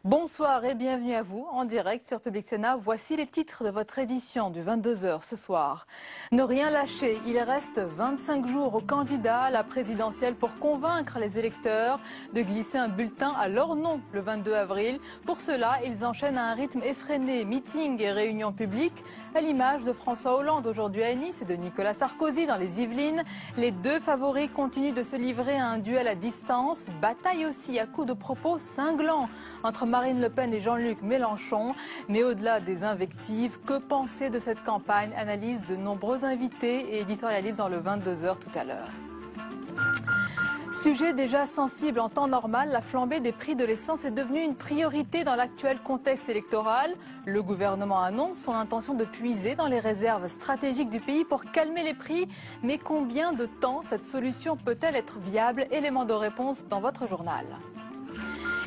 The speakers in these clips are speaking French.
Bonsoir et bienvenue à vous en direct sur Public Sénat. Voici les titres de votre édition du 22h ce soir. Ne rien lâcher, il reste 25 jours aux candidats à la présidentielle pour convaincre les électeurs de glisser un bulletin à leur nom le 22 avril. Pour cela, ils enchaînent à un rythme effréné, meetings et réunions publiques, à l'image de François Hollande aujourd'hui à Nice et de Nicolas Sarkozy dans les Yvelines. Les deux favoris continuent de se livrer à un duel à distance, bataille aussi à coups de propos cinglants entre Marine Le Pen et Jean-Luc Mélenchon. Mais au-delà des invectives, que penser de cette campagne? Analyse de nombreux invités et éditorialistes dans le 22h tout à l'heure. Sujet déjà sensible en temps normal, la flambée des prix de l'essence est devenue une priorité dans l'actuel contexte électoral. Le gouvernement annonce son intention de puiser dans les réserves stratégiques du pays pour calmer les prix. Mais combien de temps cette solution peut-elle être viable? Élément de réponse dans votre journal.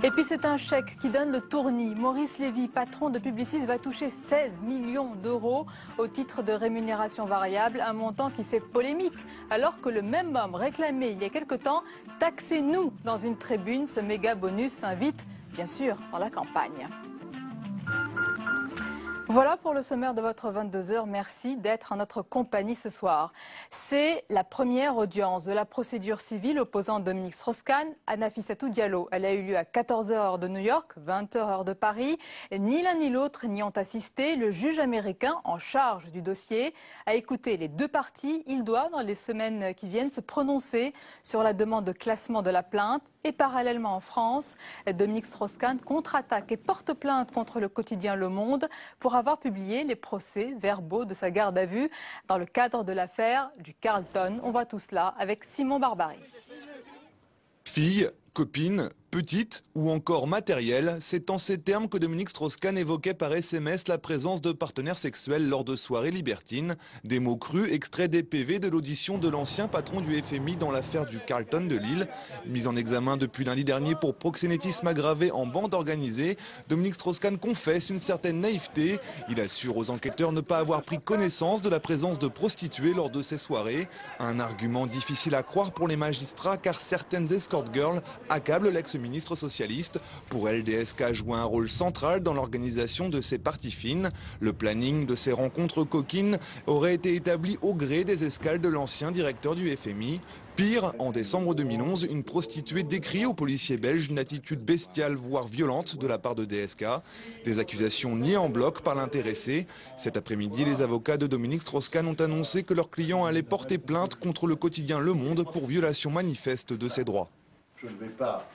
Et puis c'est un chèque qui donne le tournis. Maurice Lévy, patron de Publicis, va toucher 16 millions d'euros au titre de rémunération variable, un montant qui fait polémique, alors que le même homme réclamait il y a quelque temps « Taxez-nous » dans une tribune. Ce méga bonus s'invite, bien sûr, dans la campagne. Voilà pour le sommaire de votre 22h. Merci d'être en notre compagnie ce soir. C'est la première audience de la procédure civile opposant Dominique Strauss-Kahn à Nafissatou Diallo. Elle a eu lieu à 14h heure de New York, 20h heure de Paris. Ni l'un ni l'autre n'y ont assisté. Le juge américain en charge du dossier a écouté les deux parties. Il doit, dans les semaines qui viennent, se prononcer sur la demande de classement de la plainte. Et parallèlement en France, Dominique Strauss-Kahn contre-attaque et porte plainte contre le quotidien Le Monde pour avoir publié les procès-verbaux de sa garde à vue dans le cadre de l'affaire du Carlton. On voit tout cela avec Simon Barbarie. Fille, copine, petite ou encore matérielle, c'est en ces termes que Dominique Strauss-Kahn évoquait par SMS la présence de partenaires sexuels lors de soirées libertines. Des mots crus extraits des PV de l'audition de l'ancien patron du FMI dans l'affaire du Carlton de Lille. Mis en examen depuis lundi dernier pour proxénétisme aggravé en bande organisée, Dominique Strauss-Kahn confesse une certaine naïveté. Il assure aux enquêteurs ne pas avoir pris connaissance de la présence de prostituées lors de ces soirées. Un argument difficile à croire pour les magistrats car certaines escort girls accablent l'ex-ministre socialiste. Pour elle, DSK joue un rôle central dans l'organisation de ces parties fines. Le planning de ces rencontres coquines aurait été établi au gré des escales de l'ancien directeur du FMI. Pire, en décembre 2011, une prostituée décrit aux policiers belges une attitude bestiale voire violente de la part de DSK. Des accusations niées en bloc par l'intéressé. Cet après-midi, les avocats de Dominique Strauss-Kahn ont annoncé que leur client allait porter plainte contre le quotidien Le Monde pour violation manifeste de ses droits. Je ne vais pas.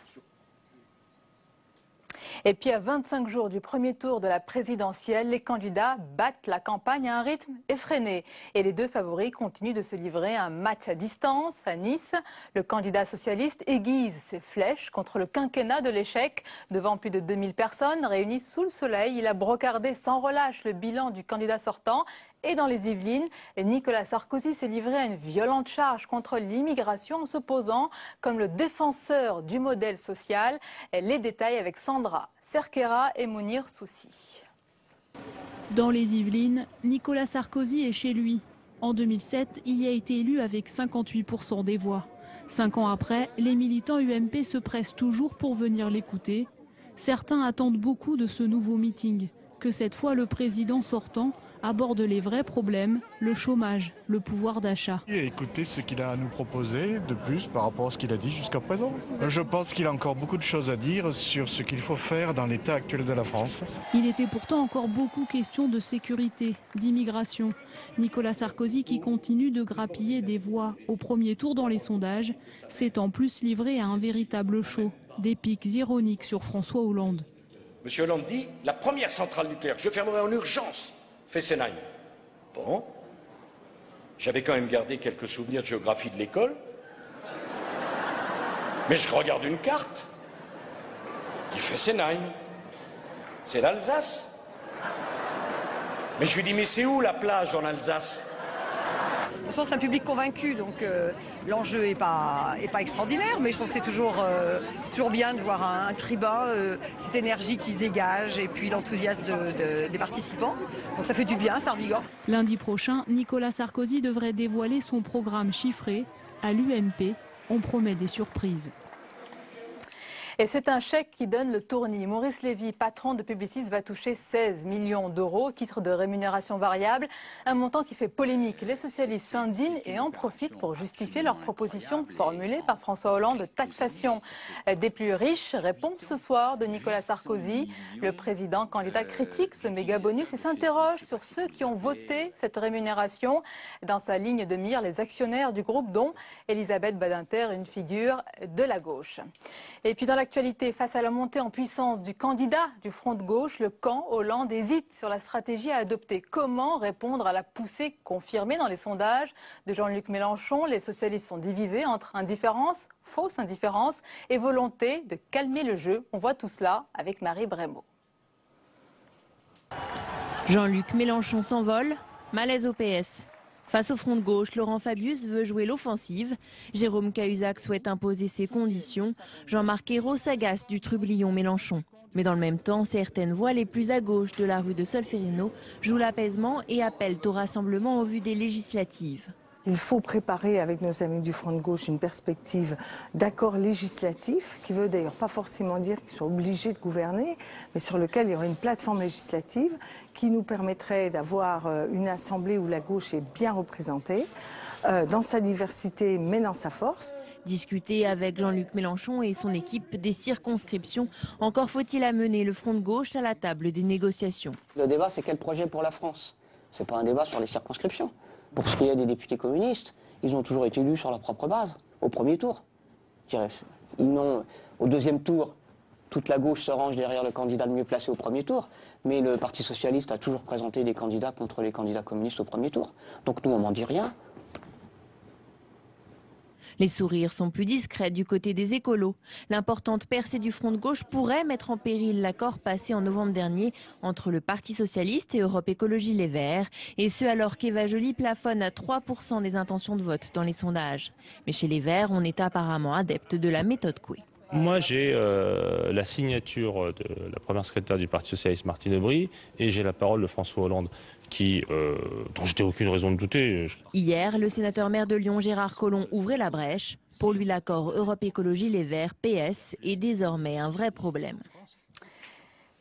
Et puis à 25 jours du premier tour de la présidentielle, les candidats battent la campagne à un rythme effréné. Et les deux favoris continuent de se livrer à un match à distance à Nice. Le candidat socialiste aiguise ses flèches contre le quinquennat de l'échec. Devant plus de 2000 personnes réunies sous le soleil, il a brocardé sans relâche le bilan du candidat sortant. Et dans les Yvelines, Nicolas Sarkozy s'est livré à une violente charge contre l'immigration en se posant comme le défenseur du modèle social. Les détails avec Sandra Cerquera et Mounir Soussi. Dans les Yvelines, Nicolas Sarkozy est chez lui. En 2007, il y a été élu avec 58% des voix. 5 ans après, les militants UMP se pressent toujours pour venir l'écouter. Certains attendent beaucoup de ce nouveau meeting, que cette fois le président sortant aborde les vrais problèmes, le chômage, le pouvoir d'achat. Écoutez ce qu'il a à nous proposer de plus par rapport à ce qu'il a dit jusqu'à présent. Je pense qu'il a encore beaucoup de choses à dire sur ce qu'il faut faire dans l'état actuel de la France. Il était pourtant encore beaucoup question de sécurité, d'immigration. Nicolas Sarkozy, qui continue de grappiller des voix au premier tour dans les sondages, s'est en plus livré à un véritable show, des pics ironiques sur François Hollande. Monsieur Hollande dit, la première centrale nucléaire, je fermerai en urgence Fessenheim. Bon, j'avais quand même gardé quelques souvenirs de géographie de l'école. Mais je regarde une carte qui fait Fessenheim. C'est l'Alsace. Mais je lui dis, mais c'est où la plage en Alsace? toute façon, c'est un public convaincu, donc l'enjeu n'est pas extraordinaire, mais je trouve que c'est toujours bien de voir un tribun, cette énergie qui se dégage et puis l'enthousiasme des participants. Donc ça fait du bien, ça revigore. Lundi prochain, Nicolas Sarkozy devrait dévoiler son programme chiffré. À l'UMP, on promet des surprises. Et c'est un chèque qui donne le tournis. Maurice Lévy, patron de Publicis, va toucher 16 millions d'euros au titre de rémunération variable, un montant qui fait polémique. Les socialistes s'indignent et en profitent pour justifier leur proposition formulée par François Hollande de taxation des plus riches. Réponse ce soir de Nicolas Sarkozy. Le président candidat critique ce méga bonus et s'interroge sur ceux qui ont voté cette rémunération. Dans sa ligne de mire, les actionnaires du groupe, dont Elisabeth Badinter, une figure de la gauche. Et puis dans l'actualité, face à la montée en puissance du candidat du Front de gauche, le camp Hollande hésite sur la stratégie à adopter. Comment répondre à la poussée confirmée dans les sondages de Jean-Luc Mélenchon? Les socialistes sont divisés entre indifférence, fausse indifférence et volonté de calmer le jeu. On voit tout cela avec Marie Brémaud. Jean-Luc Mélenchon s'envole, malaise au PS. Face au Front de gauche, Laurent Fabius veut jouer l'offensive. Jérôme Cahuzac souhaite imposer ses conditions. Jean-Marc Ayrault s'agace du trublion Mélenchon. Mais dans le même temps, certaines voix les plus à gauche de la rue de Solferino jouent l'apaisement et appellent au rassemblement au vu des législatives. Il faut préparer avec nos amis du Front de gauche une perspective d'accord législatif, qui veut d'ailleurs pas forcément dire qu'ils soient obligés de gouverner, mais sur lequel il y aurait une plateforme législative qui nous permettrait d'avoir une assemblée où la gauche est bien représentée, dans sa diversité mais dans sa force. Discuter avec Jean-Luc Mélenchon et son équipe des circonscriptions. Encore faut-il amener le Front de gauche à la table des négociations. Le débat, c'est quel projet pour la France? C'est pas un débat sur les circonscriptions. Pour ce qui est des députés communistes, ils ont toujours été élus sur leur propre base, au premier tour. Au deuxième tour, toute la gauche se range derrière le candidat le mieux placé au premier tour, mais le Parti socialiste a toujours présenté des candidats contre les candidats communistes au premier tour. Donc nous, on m'en dit rien. Les sourires sont plus discrets du côté des écolos. L'importante percée du Front de gauche pourrait mettre en péril l'accord passé en novembre dernier entre le Parti socialiste et Europe Écologie Les Verts. Et ce alors qu'Eva Joly plafonne à 3% des intentions de vote dans les sondages. Mais chez les Verts, on est apparemment adepte de la méthode Coué. Moi, j'ai la signature de la première secrétaire du Parti socialiste, Martine Aubry, et j'ai la parole de François Hollande, dont je n'ai aucune raison de douter. Hier, le sénateur maire de Lyon, Gérard Collomb, ouvrait la brèche. Pour lui, l'accord Europe Écologie Les Verts, PS, est désormais un vrai problème.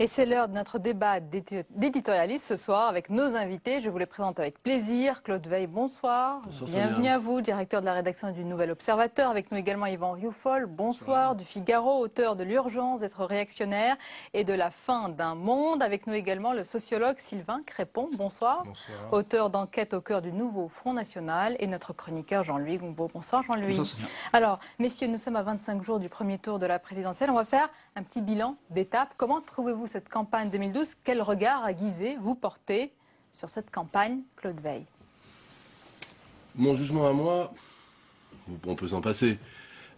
Et c'est l'heure de notre débat d'éditorialiste ce soir avec nos invités. Je vous les présente avec plaisir. Claude Veil, bonsoir. Bienvenue à vous, directeur de la rédaction du Nouvel Observateur. Avec nous également Yvan Rioufol, bonsoir. Du Figaro, auteur de L'urgence d'être réactionnaire et de La fin d'un monde. Avec nous également le sociologue Sylvain Crépon, bonsoir. Bonsoir. Auteur d'Enquête au cœur du nouveau Front National et notre chroniqueur Jean-Louis Goumbaud. Bonsoir Jean-Louis. Bonsoir. Alors, messieurs, nous sommes à 25 jours du premier tour de la présidentielle. On va faire un petit bilan d'étape. Comment trouvez-vous cette campagne 2012, quel regard aiguisé vous portez sur cette campagne, Claude Veil? Mon jugement à moi, on peut s'en passer.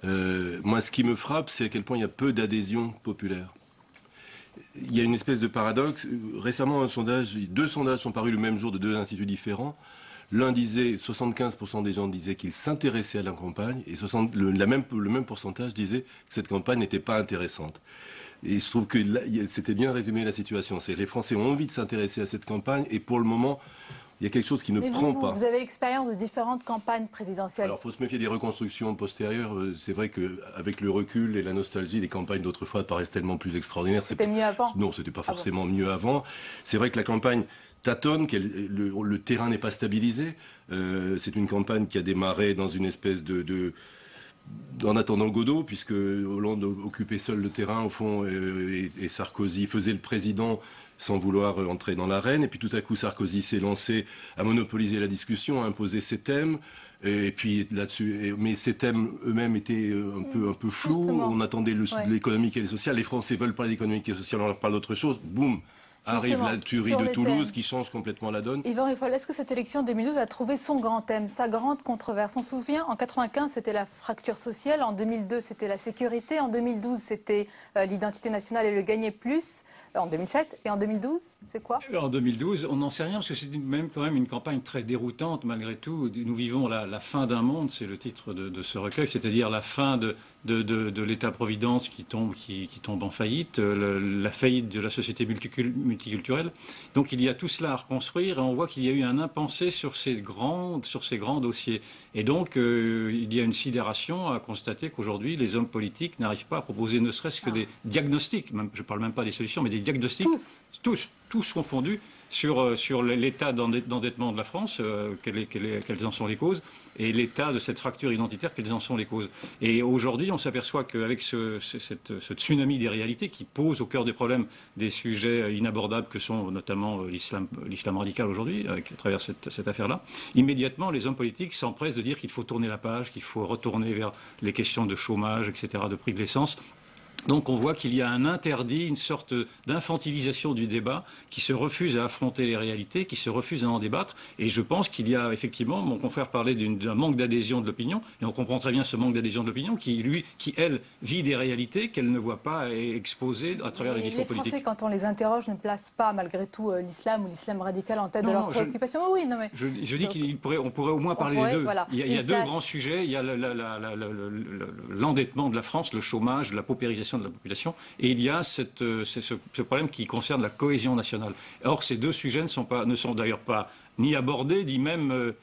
Moi, ce qui me frappe, c'est à quel point il y a peu d'adhésion populaire. Il y a une espèce de paradoxe. Récemment, deux sondages sont parus le même jour de deux instituts différents. L'un disait, 75% des gens disaient qu'ils s'intéressaient à la campagne, et le même pourcentage disait que cette campagne n'était pas intéressante. Et je trouve que c'était bien résumé la situation. C'est que les Français ont envie de s'intéresser à cette campagne et pour le moment, il y a quelque chose qui ne prend pas. Vous avez l'expérience de différentes campagnes présidentielles. Alors, il faut se méfier des reconstructions postérieures. C'est vrai qu'avec le recul et la nostalgie, les campagnes d'autrefois paraissent tellement plus extraordinaires. C'était mieux avant? Non, c'était pas forcément mieux avant. C'est vrai que la campagne tâtonne, le terrain n'est pas stabilisé. C'est une campagne qui a démarré dans une espèce en attendant Godot, puisque Hollande occupait seul le terrain, au fond, et Sarkozy faisait le président sans vouloir entrer dans l'arène. Et puis tout à coup, Sarkozy s'est lancé à monopoliser la discussion, à imposer ses thèmes. Et puis là-dessus, mais ces thèmes eux-mêmes étaient un peu flous. Justement. On attendait l'économique et le social. Les Français veulent parler d'économique et social, on leur parle d'autre chose. Boum, arrive la tuerie de Toulouse qui change complètement la donne. Yvan Rieffol, est-ce que cette élection 2012 a trouvé son grand thème, sa grande controverse? On se souvient, en 1995, c'était la fracture sociale, en 2002, c'était la sécurité, en 2012, c'était l'identité nationale et le gagner plus, en 2007, et en 2012, c'est quoi? En 2012, on n'en sait rien, parce que c'est quand même une campagne très déroutante, malgré tout. Nous vivons la fin d'un monde, c'est le titre de ce recueil, c'est-à-dire la fin de l'État-providence qui tombe en faillite, la faillite de la société multiculturelle. Donc il y a tout cela à reconstruire et on voit qu'il y a eu un impensé sur ces grands dossiers. Et donc il y a une sidération à constater qu'aujourd'hui les hommes politiques n'arrivent pas à proposer ne serait-ce que des diagnostics, même, je ne parle même pas des solutions, mais des diagnostics, tous confondus, sur l'état d'endettement de la France, quelles en sont les causes, et l'état de cette fracture identitaire, quelles en sont les causes. Et aujourd'hui, on s'aperçoit qu'avec ce tsunami des réalités qui pose au cœur des problèmes des sujets inabordables que sont notamment l'islam radical aujourd'hui, à travers cette affaire-là, immédiatement, les hommes politiques s'empressent de dire qu'il faut tourner la page, qu'il faut retourner vers les questions de chômage, etc., de prix de l'essence. Donc on voit qu'il y a un interdit, une sorte d'infantilisation du débat qui se refuse à affronter les réalités, qui se refuse à en débattre. Et je pense qu'il y a effectivement, mon confrère parlait d'un manque d'adhésion de l'opinion, et on comprend très bien ce manque d'adhésion de l'opinion qui, elle, vit des réalités qu'elle ne voit pas exposées à travers les discours politiques. Les Français, quand on les interroge, ne placent pas malgré tout l'islam ou l'islam radical en tête de leurs préoccupations. Oui, non, mais... Je dis qu'on pourrait au moins parler des deux. Voilà. Il y a deux grands sujets. Il y a l'endettement de la France, le chômage, la paupérisation de la population, et il y a ce problème qui concerne la cohésion nationale. Or, ces deux sujets ne sont d'ailleurs pas ni abordés, ni même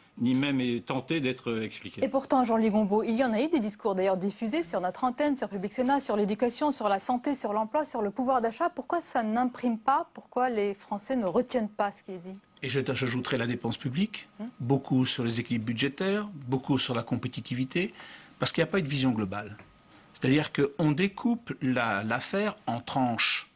tentés d'être expliqués. Et pourtant, Jean-Louis Gombault, il y en a eu des discours d'ailleurs diffusés sur notre antenne, sur Public Sénat, sur l'éducation, sur la santé, sur l'emploi, sur le pouvoir d'achat. Pourquoi ça n'imprime pas? Pourquoi les Français ne retiennent pas ce qui est dit? Et j'ajouterai la dépense publique, beaucoup sur les équilibres budgétaires, beaucoup sur la compétitivité, parce qu'il n'y a pas de vision globale. C'est-à-dire qu'on découpe l'affaire en tranches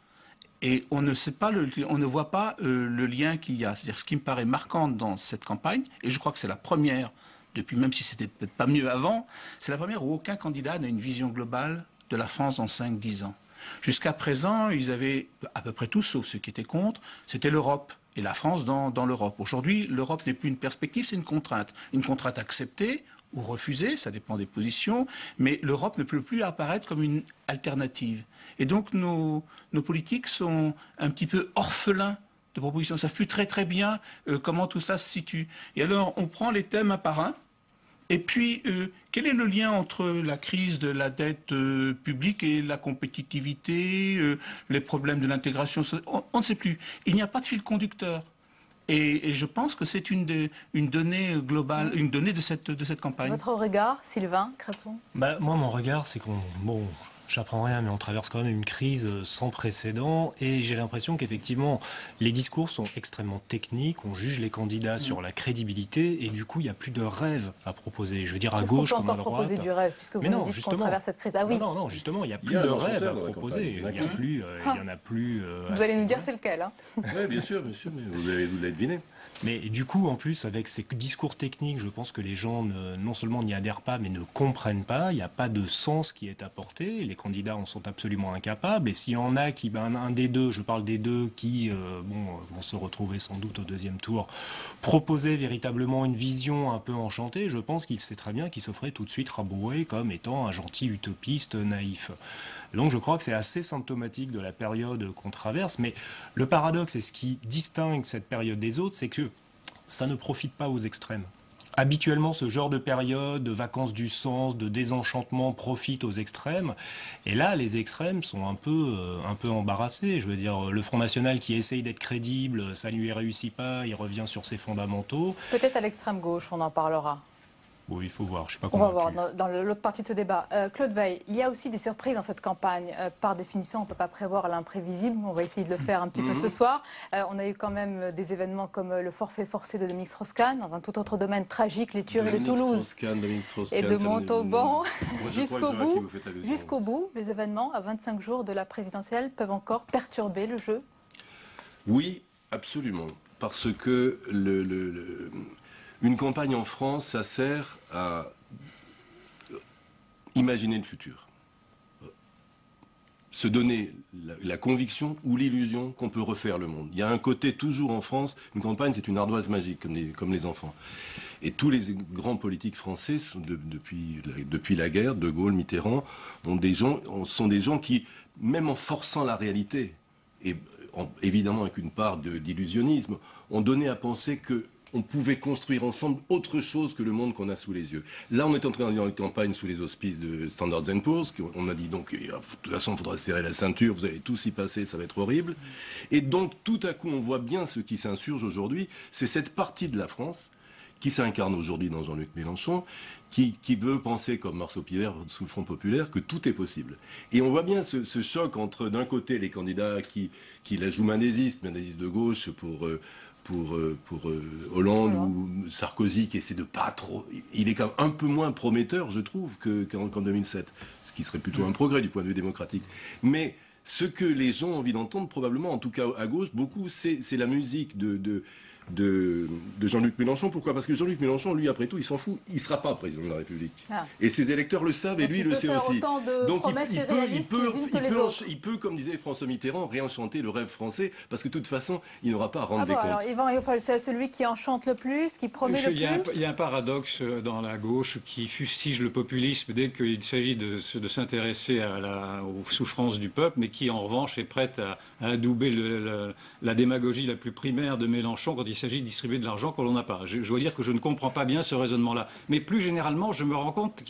et on ne voit pas le lien qu'il y a. C'est-à-dire ce qui me paraît marquant dans cette campagne, et je crois que c'est la première, depuis même si c'était peut-être pas mieux avant, c'est la première où aucun candidat n'a une vision globale de la France dans 5-10 ans. Jusqu'à présent, ils avaient à peu près tous, sauf ceux qui étaient contre, c'était l'Europe. Et la France dans l'Europe. Aujourd'hui, l'Europe n'est plus une perspective, c'est une contrainte. Une contrainte acceptée ou refusée, ça dépend des positions, mais l'Europe ne peut plus apparaître comme une alternative. Et donc nos politiques sont un petit peu orphelins de propositions. Ils ne savent plus très bien comment tout cela se situe. Et alors, on prend les thèmes un par un. Et puis, quel est le lien entre la crise de la dette publique et la compétitivité, les problèmes de l'intégration? On ne sait plus. Il n'y a pas de fil conducteur. Et je pense que c'est une donnée globale, une donnée de cette campagne. Votre regard, Sylvain Crépon? Moi, mon regard, c'est qu'on... Bon, j'apprends rien, mais on traverse quand même une crise sans précédent et j'ai l'impression qu'effectivement, les discours sont extrêmement techniques, on juge les candidats sur la crédibilité et du coup, il n'y a plus de rêve à proposer. Je veux dire, à gauche comme à droite. Est-ce qu'on peut encore proposer du rêve, puisque vous nous dites qu'on traverse cette crise? Ah oui. Non, justement, il n'y a plus de rêve à proposer. Il n'y en a plus... Vous allez nous dire c'est lequel, hein? Oui, bien sûr, mais vous l'avez deviné. Mais du coup, en plus, avec ces discours techniques, je pense que les gens non seulement n'y adhèrent pas, mais ne comprennent pas. Il n'y a pas de sens qui est apporté. Les candidats en sont absolument incapables. Et s'il y en a qui, un des deux, je parle des deux, qui vont se retrouver sans doute au deuxième tour, proposer véritablement une vision un peu enchantée, je pense qu'il sait très bien qu'il se ferait tout de suite rabrouer comme étant un gentil utopiste naïf. Donc je crois que c'est assez symptomatique de la période qu'on traverse, mais le paradoxe et ce qui distingue cette période des autres, c'est que ça ne profite pas aux extrêmes. Habituellement, ce genre de période, de vacances du sens, de désenchantement profite aux extrêmes. Et là, les extrêmes sont un peu embarrassés. Je veux dire, le Front National qui essaye d'être crédible, ça ne lui réussit pas, il revient sur ses fondamentaux. Peut-être à l'extrême gauche, on en parlera. Oui, il faut voir, je ne suis pas convaincu. convaincu. On va voir dans l'autre partie de ce débat. Claude Veil, il y a aussi des surprises dans cette campagne. Par définition, on ne peut pas prévoir l'imprévisible. On va essayer de le faire un petit peu ce soir. On a eu quand même des événements comme le forfait forcé de Dominique Strauss-Kahn, dans un tout autre domaine tragique, les tueries de Toulouse et de Montauban. Jusqu'au bout, les événements, à 25 jours de la présidentielle, peuvent encore perturber le jeu? Oui, absolument. Parce que une campagne en France, ça sert à imaginer le futur. se donner la conviction ou l'illusion qu'on peut refaire le monde. Il y a un côté toujours en France, une campagne c'est une ardoise magique comme les enfants. Et tous les grands politiques français depuis la guerre, De Gaulle, Mitterrand, sont des gens qui, même en forçant la réalité, et évidemment avec une part d'illusionnisme, ont donné à penser que on pouvait construire ensemble autre chose que le monde qu'on a sous les yeux. Là, on est en train de dans une campagne sous les auspices de Standard & Poor's. On a dit donc, de toute façon, il faudra serrer la ceinture, vous allez tous y passer, ça va être horrible. Et donc, tout à coup, on voit bien ce qui s'insurge aujourd'hui. C'est cette partie de la France qui s'incarne aujourd'hui dans Jean-Luc Mélenchon, qui veut penser, comme Marceau Pivert sous le Front populaire, que tout est possible. Et on voit bien ce choc entre, d'un côté, les candidats qui la jouent manésiste de gauche pour Hollande ou Sarkozy, qui essaie de pas trop... Il est quand même un peu moins prometteur, je trouve, qu'en 2007, ce qui serait plutôt un progrès du point de vue démocratique. Mais ce que les gens ont envie d'entendre, probablement, en tout cas à gauche, beaucoup, c'est la musique de Jean-Luc Mélenchon. Pourquoi? Parce que Jean-Luc Mélenchon, lui, après tout, il s'en fout. Il ne sera pas président de la République. Ah. Et ses électeurs le savent, et lui, il le sait aussi. Donc il peut, comme disait François Mitterrand, réenchanter le rêve français, parce que de toute façon, il n'aura pas à rendre des comptes. Alors, Yvan, c'est celui qui enchante le plus, qui promet le plus. Il y a un paradoxe dans la gauche qui fustige le populisme dès qu'il s'agit de s'intéresser aux souffrances du peuple, mais qui, en revanche, est prête à adouber la démagogie la plus primaire de Mélenchon quand il s'agit de distribuer de l'argent qu'on n'a pas. Je dois dire que je ne comprends pas bien ce raisonnement-là. Mais plus généralement, je me rends compte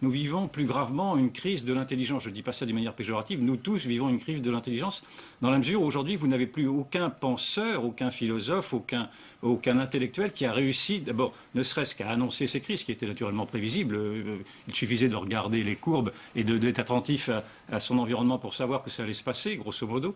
nous vivons plus gravement une crise de l'intelligence. Je ne dis pas ça d'une manière péjorative. Nous tous vivons une crise de l'intelligence dans la mesure où aujourd'hui, vous n'avez plus aucun penseur, aucun philosophe, aucun intellectuel qui a réussi, d'abord, ne serait-ce qu'à annoncer ces crises, qui étaient naturellement prévisibles. Il suffisait de regarder les courbes et d'être attentif à son environnement pour savoir que ça allait se passer, grosso modo.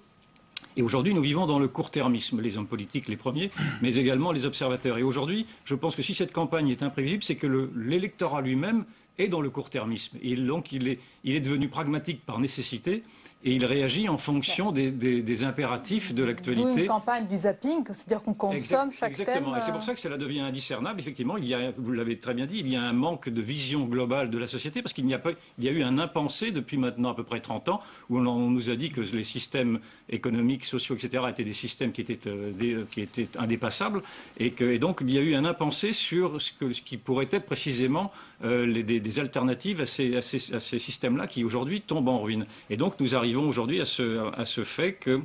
Et aujourd'hui, nous vivons dans le court-termisme, les hommes politiques les premiers, mais également les observateurs. Et aujourd'hui, je pense que si cette campagne est imprévisible, c'est que l'électorat lui-même est dans le court-termisme. Et donc, il est devenu pragmatique par nécessité. Et il réagit en fonction des impératifs de l'actualité. Une campagne du zapping, c'est-à-dire qu'on consomme chaque thème. Exactement, et c'est pour ça que cela devient indiscernable. Effectivement, vous l'avez très bien dit, il y a un manque de vision globale de la société, parce qu'il y a eu un impensé depuis maintenant à peu près 30 ans, où on nous a dit que les systèmes économiques, sociaux, etc., étaient des systèmes qui étaient indépassables, et donc il y a eu un impensé sur ce qui pourrait être précisément des alternatives à ces systèmes-là, qui aujourd'hui tombent en ruine. Et donc nous arrivons aujourd'hui à ce fait que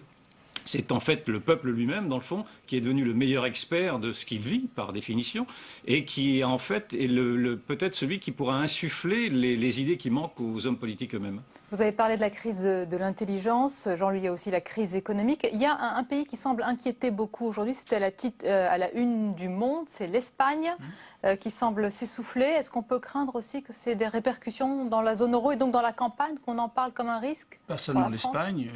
c'est en fait le peuple lui-même, dans le fond, qui est devenu le meilleur expert de ce qu'il vit, par définition, et qui, en fait, est peut-être celui qui pourra insuffler les idées qui manquent aux hommes politiques eux-mêmes. Vous avez parlé de la crise de l'intelligence. Jean-Louis, il y a aussi la crise économique. Il y a un pays qui semble inquiéter beaucoup aujourd'hui, c'était à la une du Monde, c'est l'Espagne, qui semble s'essouffler. Est-ce qu'on peut craindre aussi que c'est des répercussions dans la zone euro et donc dans la campagne, qu'on en parle comme un risque? Pas seulement l'Espagne,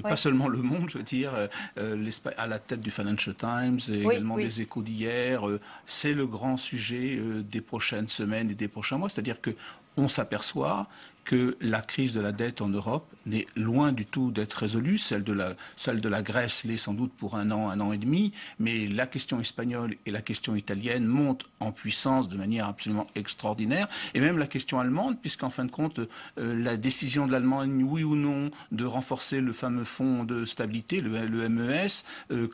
pas seulement le Monde, je veux dire. L'Espagne à la tête du Financial Times et également des Échos d'hier. C'est le grand sujet des prochaines semaines et des prochains mois. C'est-à-dire qu'on s'aperçoit que la crise de la dette en Europe n'est loin du tout d'être résolue. Celle de la Grèce l'est sans doute pour un an et demi, mais la question espagnole et la question italienne montent en puissance de manière absolument extraordinaire, et même la question allemande, puisqu'en fin de compte, la décision de l'Allemagne, oui ou non, de renforcer le fameux fonds de stabilité, le MES,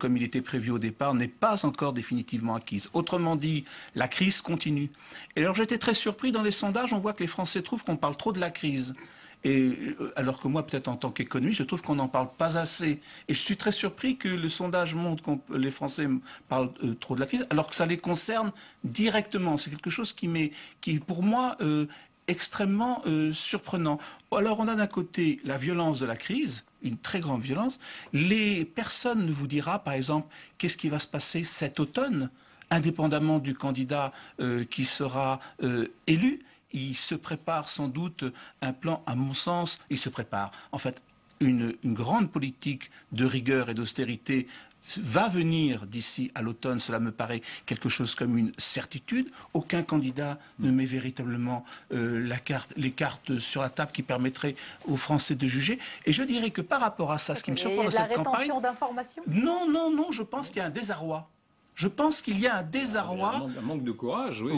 comme il était prévu au départ, n'est pas encore définitivement acquise. Autrement dit, la crise continue. Et alors j'étais très surpris, dans les sondages, on voit que les Français trouvent qu'on parle trop de la crise. Et alors que moi, peut-être en tant qu'économiste, je trouve qu'on n'en parle pas assez. Et je suis très surpris que le sondage montre que les Français parlent trop de la crise, alors que ça les concerne directement. C'est quelque chose qui est pour moi extrêmement surprenant. Alors on a d'un côté la violence de la crise, une très grande violence. Personne ne vous dira, par exemple, qu'est-ce qui va se passer cet automne, indépendamment du candidat qui sera élu. Il se prépare sans doute un plan, à mon sens, il se prépare. En fait, une grande politique de rigueur et d'austérité va venir d'ici à l'automne. Cela me paraît quelque chose comme une certitude. Aucun candidat ne met véritablement les cartes sur la table qui permettraient aux Français de juger. Et je dirais que par rapport à ça, ce qui me surprend dans cette campagne... Il y a de la rétention d'informations ? Non, je pense qu'il y a un désarroi. Je pense qu'il y a un désarroi. Un manque de courage, oui.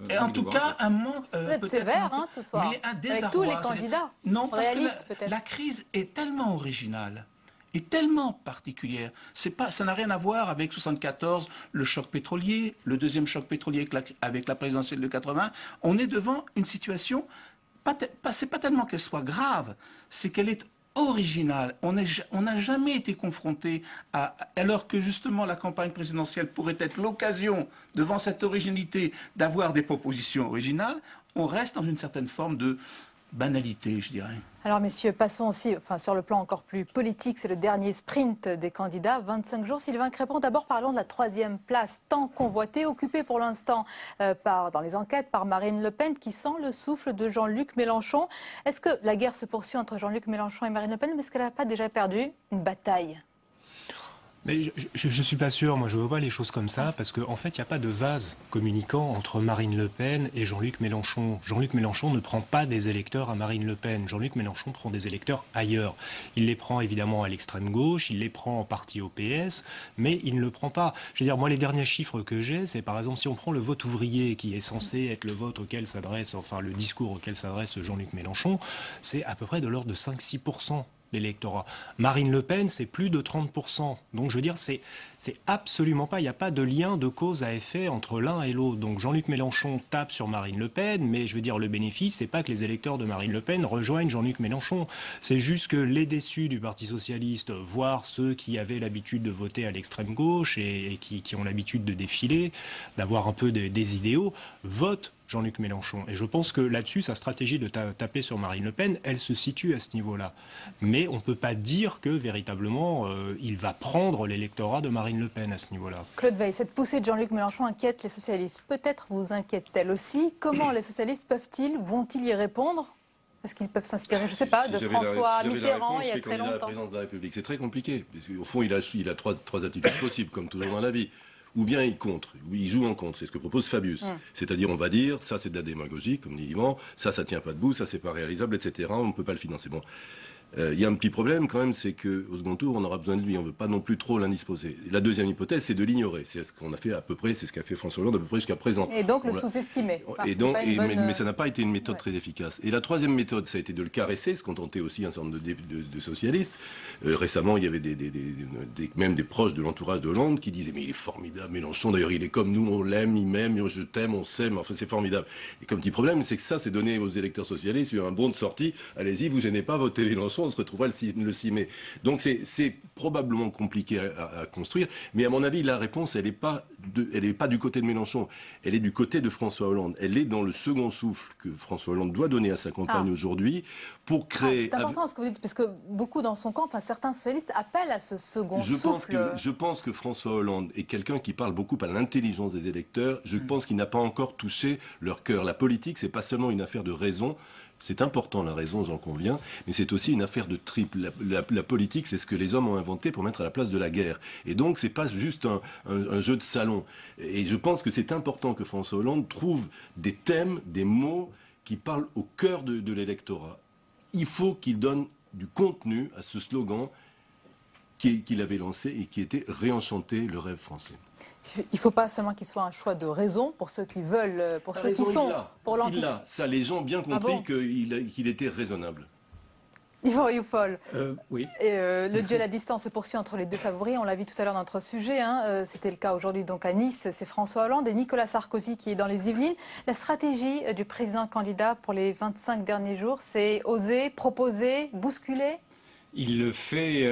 Et en tout cas, un manque. Vous êtes sévère ce soir, mais un avec tous les candidats. Non, parce réalistes, que la crise est tellement originale et tellement particulière. Ça n'a rien à voir avec 74, le choc pétrolier, le deuxième choc pétrolier avec la présidentielle de 80. On est devant une situation, c'est pas tellement qu'elle soit grave, c'est qu'elle est originale. On n'a jamais été confronté alors que justement la campagne présidentielle pourrait être l'occasion, devant cette originalité, d'avoir des propositions originales, on reste dans une certaine forme de banalité, je dirais. Alors messieurs, passons aussi sur le plan encore plus politique, c'est le dernier sprint des candidats, 25 jours. Sylvain Crépon, d'abord parlons de la 3e place, tant convoitée, occupée pour l'instant dans les enquêtes par Marine Le Pen, qui sent le souffle de Jean-Luc Mélenchon. Est-ce que la guerre se poursuit entre Jean-Luc Mélenchon et Marine Le Pen, mais est-ce qu'elle n'a pas déjà perdu une bataille ? Mais je suis pas sûr, moi je vois pas les choses comme ça, parce qu'en fait il n'y a pas de vase communicant entre Marine Le Pen et Jean-Luc Mélenchon. Jean-Luc Mélenchon ne prend pas des électeurs à Marine Le Pen, Jean-Luc Mélenchon prend des électeurs ailleurs. Il les prend évidemment à l'extrême gauche, il les prend en partie au PS, mais il ne le prend pas. Je veux dire, moi les derniers chiffres que j'ai, c'est par exemple si on prend le vote ouvrier, qui est censé être le vote auquel s'adresse, enfin le discours auquel s'adresse Jean-Luc Mélenchon, c'est à peu près de l'ordre de 5-6%. L'électorat. Marine Le Pen, c'est plus de 30%. Donc je veux dire, c'est absolument pas, il n'y a pas de lien de cause à effet entre l'un et l'autre. Donc Jean-Luc Mélenchon tape sur Marine Le Pen, mais je veux dire, le bénéfice, c'est pas que les électeurs de Marine Le Pen rejoignent Jean-Luc Mélenchon. C'est juste que les déçus du Parti Socialiste, voire ceux qui avaient l'habitude de voter à l'extrême gauche et qui ont l'habitude de défiler, d'avoir un peu des idéaux, votent Jean-Luc Mélenchon. Et je pense que là-dessus, sa stratégie de taper sur Marine Le Pen, elle se situe à ce niveau-là. Mais on ne peut pas dire que véritablement, il va prendre l'électorat de Marine Le Pen à ce niveau-là. Claude Veil, cette poussée de Jean-Luc Mélenchon inquiète les socialistes. Peut-être vous inquiète-t-elle aussi. Comment les socialistes vont-ils y répondre ? Est-ce qu'ils peuvent s'inspirer, je ne sais pas, de François Mitterrand il y a très longtemps ? La présidence de la République, c'est très compliqué. Parce qu'au fond, il a trois attitudes possibles, comme toujours dans la vie. Ou bien il contre, ou il joue en contre, c'est ce que propose Fabius. C'est-à-dire on va dire, ça c'est de la démagogie, comme dit Yvan, ça tient pas debout, ça c'est pas réalisable, etc. On ne peut pas le financer. Bon. Il y a un petit problème quand même, c'est qu'au second tour, on aura besoin de lui, on ne veut pas non plus trop l'indisposer. La deuxième hypothèse, c'est de l'ignorer. C'est ce qu'on a fait à peu près, c'est ce qu'a fait François Hollande à peu près jusqu'à présent. Et donc le sous-estimer. Mais ça n'a pas été une méthode très efficace. Et la troisième méthode, ça a été de le caresser, ce qu'ont tenté aussi un certain nombre de socialistes. Récemment, il y avait même des proches de l'entourage de Hollande qui disaient « Mais il est formidable, Mélenchon, d'ailleurs il est comme nous, on l'aime, il m'aime, je t'aime, on s'aime, enfin c'est formidable. » Et comme petit problème, c'est que ça, c'est donné aux électeurs socialistes un bon de sortie. Allez-y, vous gênez pas, votez Mélenchon, on se retrouvera le 6 mai. Donc c'est probablement compliqué à construire, mais à mon avis, la réponse, elle n'est pas du côté de Mélenchon, elle est du côté de François Hollande. Elle est dans le second souffle que François Hollande doit donner à sa campagne aujourd'hui pour créer... c'est important ce que vous dites, parce que beaucoup dans son camp, certains socialistes appellent à ce second souffle. Je pense que François Hollande est quelqu'un qui parle beaucoup à l'intelligence des électeurs. Je pense qu'il n'a pas encore touché leur cœur. La politique, c'est pas seulement une affaire de raison. C'est important la raison, j'en conviens, mais c'est aussi une affaire de triple. La politique, c'est ce que les hommes ont inventé pour mettre à la place de la guerre. Et donc, c'est pas juste un jeu de salon. Et je pense que c'est important que François Hollande trouve des thèmes, des mots qui parlent au cœur de l'électorat. Il faut qu'il donne du contenu à ce slogan qu'il avait lancé et qui était « Réenchanter le rêve français ». Il ne faut pas seulement qu'il soit un choix de raison pour ceux qui veulent, pour ceux qui sont pour l'anti. Ça, les gens ont bien compris qu'il était raisonnable. Yvan Rioufol. Oui. Et le duel à distance se poursuit entre les deux favoris. On l'a vu tout à l'heure dans notre sujet. C'était le cas aujourd'hui donc à Nice. C'est François Hollande et Nicolas Sarkozy qui est dans les Yvelines. La stratégie du président candidat pour les 25 derniers jours, c'est oser, proposer, bousculer. Il le fait,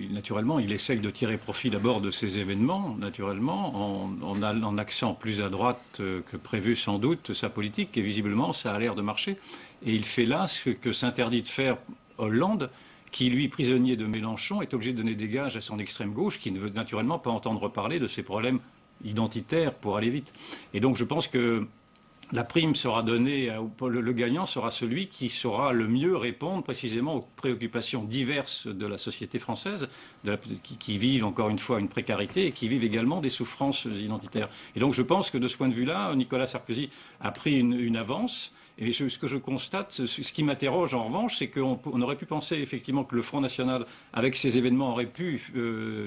naturellement, il essaye de tirer profit d'abord de ces événements, naturellement, en axant plus à droite que prévu sans doute sa politique, et visiblement ça a l'air de marcher. Et il fait là ce que s'interdit de faire Hollande, qui lui, prisonnier de Mélenchon, est obligé de donner des gages à son extrême gauche, qui ne veut naturellement pas entendre parler de ses problèmes identitaires pour aller vite. Et donc je pense que la prime sera donnée, le gagnant sera celui qui saura le mieux répondre précisément aux préoccupations diverses de la société française, qui vivent encore une fois une précarité et qui vivent également des souffrances identitaires. Et donc je pense que de ce point de vue-là, Nicolas Sarkozy a pris une avance. Et ce que je constate, ce qui m'interroge en revanche, c'est qu'on aurait pu penser effectivement que le Front National, avec ces événements, aurait pu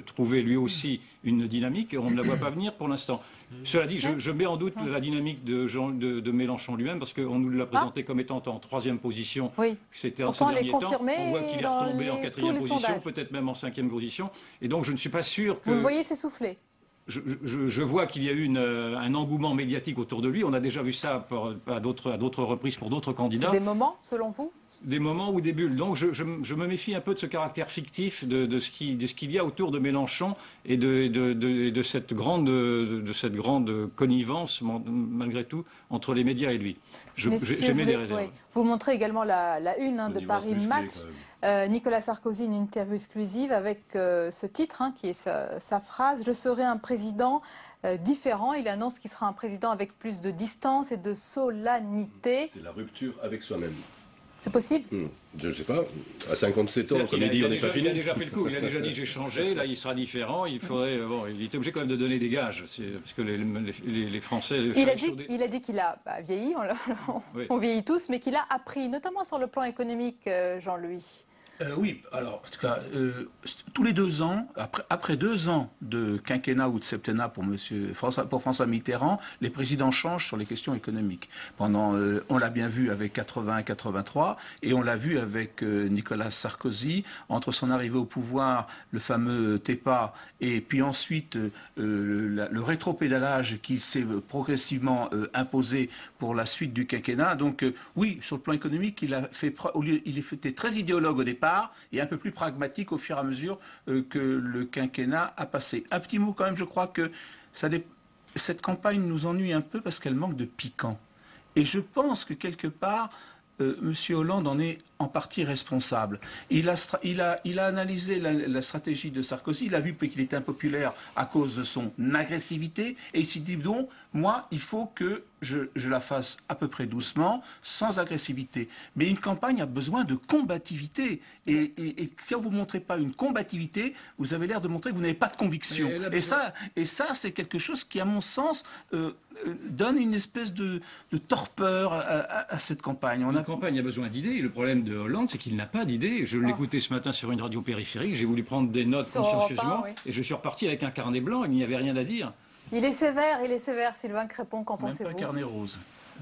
trouver lui aussi une dynamique. On ne la voit pas venir pour l'instant. Cela dit, je mets en doute la dynamique de Mélenchon lui-même, parce qu'on nous l'a présenté comme étant en 3e position. Oui. C'était en ces derniers temps. On voit qu'il est retombé en 4e position, peut-être même en 5e position. Et donc je ne suis pas sûr que... Vous le voyez s'essouffler. Je vois qu'il y a eu un engouement médiatique autour de lui. On a déjà vu ça à d'autres reprises pour d'autres candidats. C'est des moments, selon vous? Des moments ou des bulles. Donc je me méfie un peu de ce caractère fictif de ce qu'il y a autour de Mélenchon et de cette grande connivence, malgré tout, entre les médias et lui. J'émets des réserves. Oui. Vous montrez également la une de Paris Match. Nicolas Sarkozy, une interview exclusive avec ce titre, qui est sa phrase « Je serai un président différent ». Il annonce qu'il sera un président avec plus de distance et de solennité. C'est la rupture avec soi-même. C'est possible? Je ne sais pas. À 57 ans, comme il dit, on n'est pas fini. Il a déjà fait le coup. Il a déjà dit j'ai changé. Là, il sera différent. Il faudrait. Il était obligé quand même de donner des gages, parce que les Français. Il a dit qu'il a vieilli. On vieillit tous, mais qu'il a appris, notamment sur le plan économique, Jean-Louis. Oui, alors en tout cas, tous les 2 ans, après 2 ans de quinquennat ou de septennat pour François Mitterrand, les présidents changent sur les questions économiques. On l'a bien vu avec 80-83 et on l'a vu avec Nicolas Sarkozy entre son arrivée au pouvoir, le fameux TEPA, et puis ensuite le rétropédalage qui s'est progressivement imposé pour la suite du quinquennat. Donc oui, sur le plan économique, il était très idéologue au départ et un peu plus pragmatique au fur et à mesure que le quinquennat a passé. Un petit mot quand même, je crois que cette campagne nous ennuie un peu parce qu'elle manque de piquant. Et je pense que quelque part, M. Hollande en est en partie responsable. Il a analysé la stratégie de Sarkozy, il a vu qu'il était impopulaire à cause de son agressivité, et il s'est dit donc, moi, il faut que je la fasse à peu près doucement, sans agressivité. Mais une campagne a besoin de combativité. Et quand vous ne montrez pas une combativité, vous avez l'air de montrer que vous n'avez pas de conviction. Et ça, c'est quelque chose qui, à mon sens, donne une espèce de torpeur à cette campagne. Une campagne a besoin d'idées. Le problème de Hollande, c'est qu'il n'a pas d'idées. Je l'écoutais ce matin sur une radio périphérique. J'ai voulu prendre des notes consciencieusement. Et je suis reparti avec un carnet blanc. Il n'y avait rien à dire. Il est sévère, Sylvain Crépon, qu'en pensez-vous? Même pas carnet rose.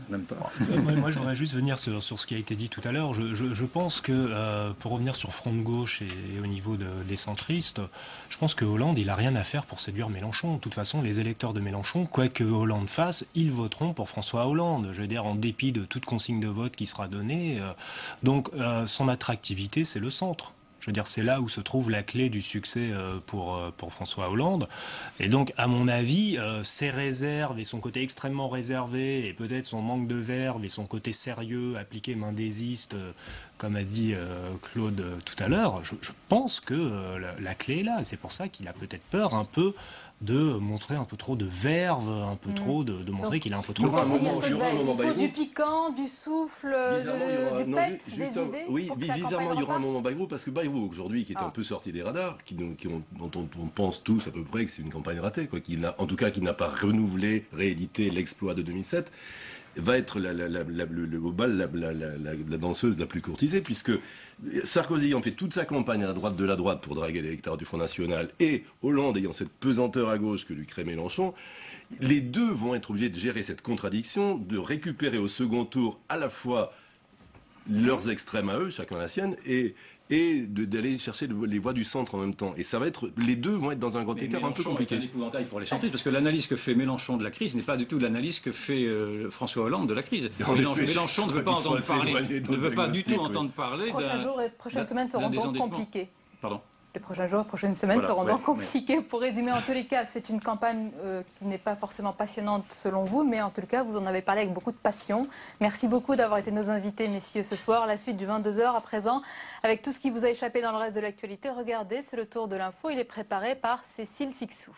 Même pas. Moi, je voudrais juste venir sur ce qui a été dit tout à l'heure. Je pense que, pour revenir sur Front de Gauche et au niveau des centristes, je pense que Hollande, il n'a rien à faire pour séduire Mélenchon. De toute façon, les électeurs de Mélenchon, quoi que Hollande fasse, ils voteront pour François Hollande. Je veux dire, en dépit de toute consigne de vote qui sera donnée. Donc, son attractivité, c'est le centre. Je veux dire, c'est là où se trouve la clé du succès pour François Hollande. Et donc, à mon avis, ses réserves et son côté extrêmement réservé, et peut-être son manque de verve et son côté sérieux, appliqué mendésiste, comme a dit Claude tout à l'heure, je pense que la clé est là. Et c'est pour ça qu'il a peut-être peur un peu de montrer un peu trop de verve, un peu trop de montrer qu'il a un peu trop... Il faut du piquant, du souffle, du peps, des idées. Oui, bizarrement, il y aura un moment Bayrou, parce que Bayrou, aujourd'hui, qui est un peu sorti des radars, dont on pense tous à peu près que c'est une campagne ratée, en tout cas qui n'a pas renouvelé, réédité l'exploit de 2007, va être au bal la danseuse la plus courtisée, puisque Sarkozy ayant fait toute sa campagne à la droite de la droite pour draguer l'électorat du Front National, et Hollande ayant cette pesanteur à gauche que lui crée Mélenchon, les deux vont être obligés de gérer cette contradiction, de récupérer au second tour à la fois leurs extrêmes à eux, chacun la sienne, et d'aller chercher les voix du centre en même temps. Et ça va être, les deux vont être dans un grand écart un peu compliqué. C'est un épouvantail pour les centristes, parce que l'analyse que fait Mélenchon de la crise n'est pas du tout l'analyse que fait François Hollande de la crise. Mélenchon ne veut pas entendre parler, ne veut pas du tout entendre parler. Les prochains jours et prochaines semaines seront donc compliqués. Pardon. Les prochains jours et prochaines semaines seront donc compliqués. Pour résumer, en tous les cas, c'est une campagne qui n'est pas forcément passionnante selon vous, mais en tout cas, vous en avez parlé avec beaucoup de passion. Merci beaucoup d'avoir été nos invités, messieurs, ce soir. La suite du 22h à présent, avec tout ce qui vous a échappé dans le reste de l'actualité. Regardez, c'est le tour de l'info. Il est préparé par Cécile Sixou.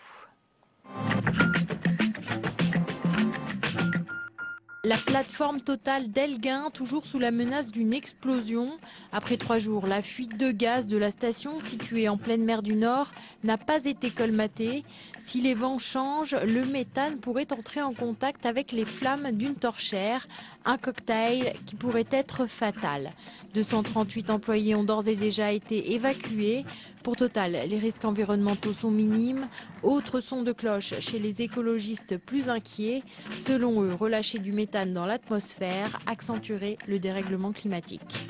La plateforme Total d'Elgin, toujours sous la menace d'une explosion. Après 3 jours, la fuite de gaz de la station située en pleine mer du Nord n'a pas été colmatée. Si les vents changent, le méthane pourrait entrer en contact avec les flammes d'une torchère, un cocktail qui pourrait être fatal. 238 employés ont d'ores et déjà été évacués. Pour Total, les risques environnementaux sont minimes. Autre son de cloche chez les écologistes plus inquiets. Selon eux, relâcher du méthane dans l'atmosphère accentuerait le dérèglement climatique.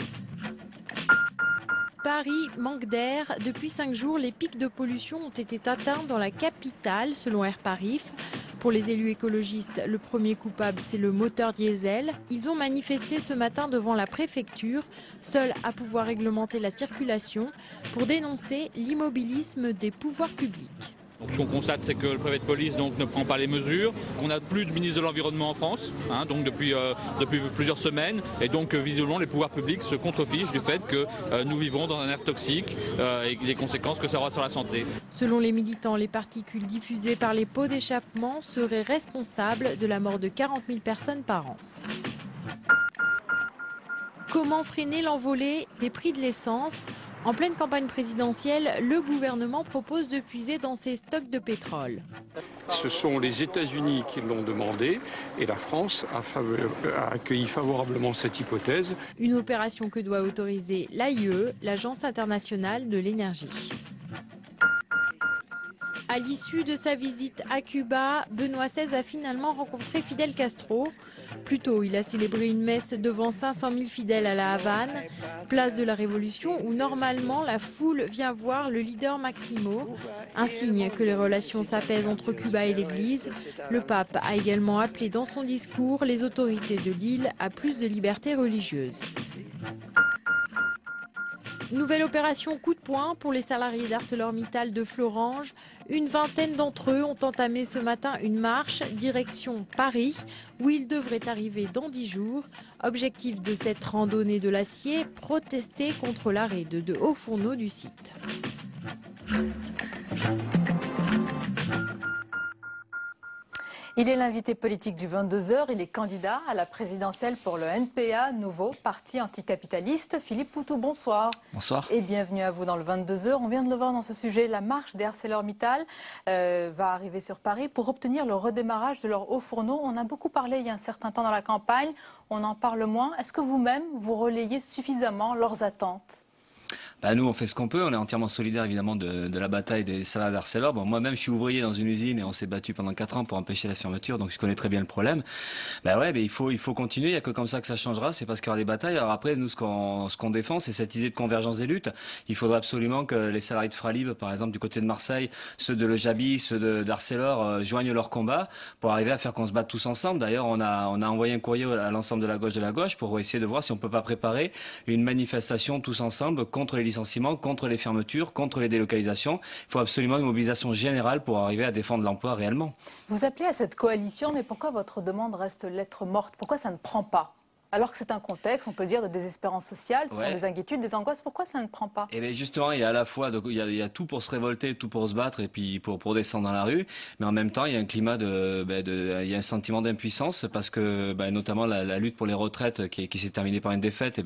Paris manque d'air. Depuis 5 jours, les pics de pollution ont été atteints dans la capitale, selon Air Paris. Pour les élus écologistes, le premier coupable, c'est le moteur diesel. Ils ont manifesté ce matin devant la préfecture, seuls à pouvoir réglementer la circulation, pour dénoncer l'immobilisme des pouvoirs publics. Donc, ce qu'on constate, c'est que le préfet de police ne prend pas les mesures, qu'on n'a plus de ministre de l'Environnement en France, donc depuis plusieurs semaines, et donc visiblement les pouvoirs publics se contrefichent du fait que nous vivons dans un air toxique et les conséquences que ça aura sur la santé. Selon les militants, les particules diffusées par les pots d'échappement seraient responsables de la mort de 40 000 personnes par an. Comment freiner l'envolée des prix de l'essence ? En pleine campagne présidentielle, le gouvernement propose de puiser dans ses stocks de pétrole. Ce sont les États-Unis qui l'ont demandé et la France a accueilli favorablement cette hypothèse. Une opération que doit autoriser l'AIE, l'Agence internationale de l'énergie. À l'issue de sa visite à Cuba, Benoît XVI a finalement rencontré Fidel Castro. Plus tôt, il a célébré une messe devant 500 000 fidèles à La Havane, place de la Révolution, où normalement la foule vient voir le leader Maximo. Un signe que les relations s'apaisent entre Cuba et l'Église. Le pape a également appelé dans son discours les autorités de l'île à plus de liberté religieuse. Nouvelle opération coup de poing pour les salariés d'ArcelorMittal de Florange. Une vingtaine d'entre eux ont entamé ce matin une marche direction Paris, où ils devraient arriver dans 10 jours. Objectif de cette randonnée de l'acier, protester contre l'arrêt de 2 hauts fourneaux du site. Il est l'invité politique du 22h. Il est candidat à la présidentielle pour le NPA, nouveau parti anticapitaliste. Philippe Poutou, bonsoir. Bonsoir. Et bienvenue à vous dans le 22h. On vient de le voir dans ce sujet. La marche des ArcelorMittal va arriver sur Paris pour obtenir le redémarrage de leurs hauts fourneaux. On a beaucoup parlé il y a un certain temps dans la campagne. On en parle moins. Est-ce que vous-même, vous relayez suffisamment leurs attentes ? Nous, on fait ce qu'on peut. On est entièrement solidaire, évidemment, de la bataille des salariés d'Arcelor. Bon, moi-même, je suis ouvrier dans une usine et on s'est battu pendant 4 ans pour empêcher la fermeture, donc je connais très bien le problème. Il faut continuer. Il n'y a que comme ça que ça changera. C'est parce qu'il y aura des batailles. Alors après, nous, ce qu'on défend, c'est cette idée de convergence des luttes. Il faudrait absolument que les salariés de Fralib, par exemple, du côté de Marseille, ceux de Le Jabi, ceux d'Arcelor, joignent leur combat pour arriver à faire qu'on se batte tous ensemble. D'ailleurs, on a envoyé un courrier à l'ensemble de la gauche pour essayer de voir si on peut pas préparer une manifestation tous ensemble contre les licenciements, contre les fermetures, contre les délocalisations. Il faut absolument une mobilisation générale pour arriver à défendre l'emploi réellement. Vous appelez à cette coalition, mais pourquoi votre demande reste lettre morte? Pourquoi ça ne prend pas? Alors que c'est un contexte, on peut le dire, de désespérance sociale, ce sont des inquiétudes, des angoisses. Pourquoi ça ne prend pas? Et bien justement, il y a à la fois, donc, il y a tout pour se révolter, tout pour se battre et puis pour descendre dans la rue. Mais en même temps, il y a un climat il y a un sentiment d'impuissance parce que, notamment la lutte pour les retraites qui s'est terminée par une défaite,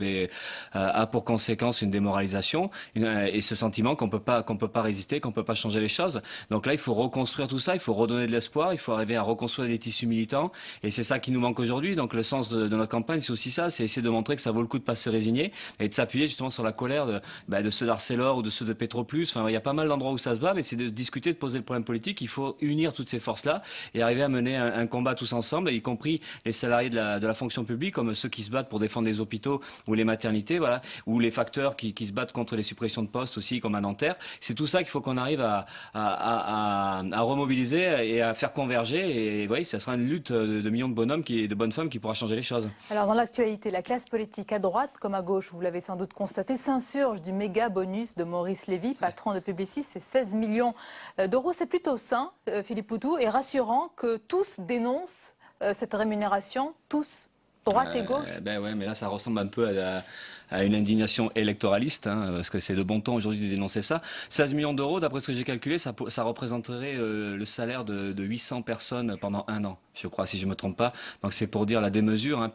a pour conséquence une démoralisation et ce sentiment qu'on peut pas résister, qu'on peut pas changer les choses. Donc là, il faut reconstruire tout ça, il faut redonner de l'espoir, il faut arriver à reconstruire des tissus militants et c'est ça qui nous manque aujourd'hui. Donc le sens de notre campagne, c'est aussi ça, c'est essayer de montrer que ça vaut le coup de pas se résigner et de s'appuyer justement sur la colère de ceux d'Arcelor ou de ceux de Petroplus. Enfin, il y a pas mal d'endroits où ça se bat, mais c'est de discuter, de poser le problème politique. Il faut unir toutes ces forces-là et arriver à mener un combat tous ensemble, y compris les salariés de la fonction publique, comme ceux qui se battent pour défendre les hôpitaux ou les maternités, voilà, ou les facteurs qui se battent contre les suppressions de postes aussi, comme à Nanterre. C'est tout ça qu'il faut qu'on arrive à remobiliser et à faire converger. Et oui, ça sera une lutte de millions de bonhommes et de bonnes femmes qui pourra changer les choses. Alors dans l'actualité, la classe politique à droite comme à gauche, vous l'avez sans doute constaté, s'insurge du méga bonus de Maurice Lévy, patron de Publicis, c'est 16 millions d'euros. C'est plutôt sain, Philippe Poutou, et rassurant que tous dénoncent cette rémunération, tous, droite et gauche. Ouais, mais là ça ressemble un peu à une indignation électoraliste, parce que c'est de bon ton aujourd'hui de dénoncer ça. 16 millions d'euros, d'après ce que j'ai calculé, ça représenterait le salaire de 800 personnes pendant 1 an. je crois, si je me trompe pas. Donc c'est pour dire la démesure. Hein.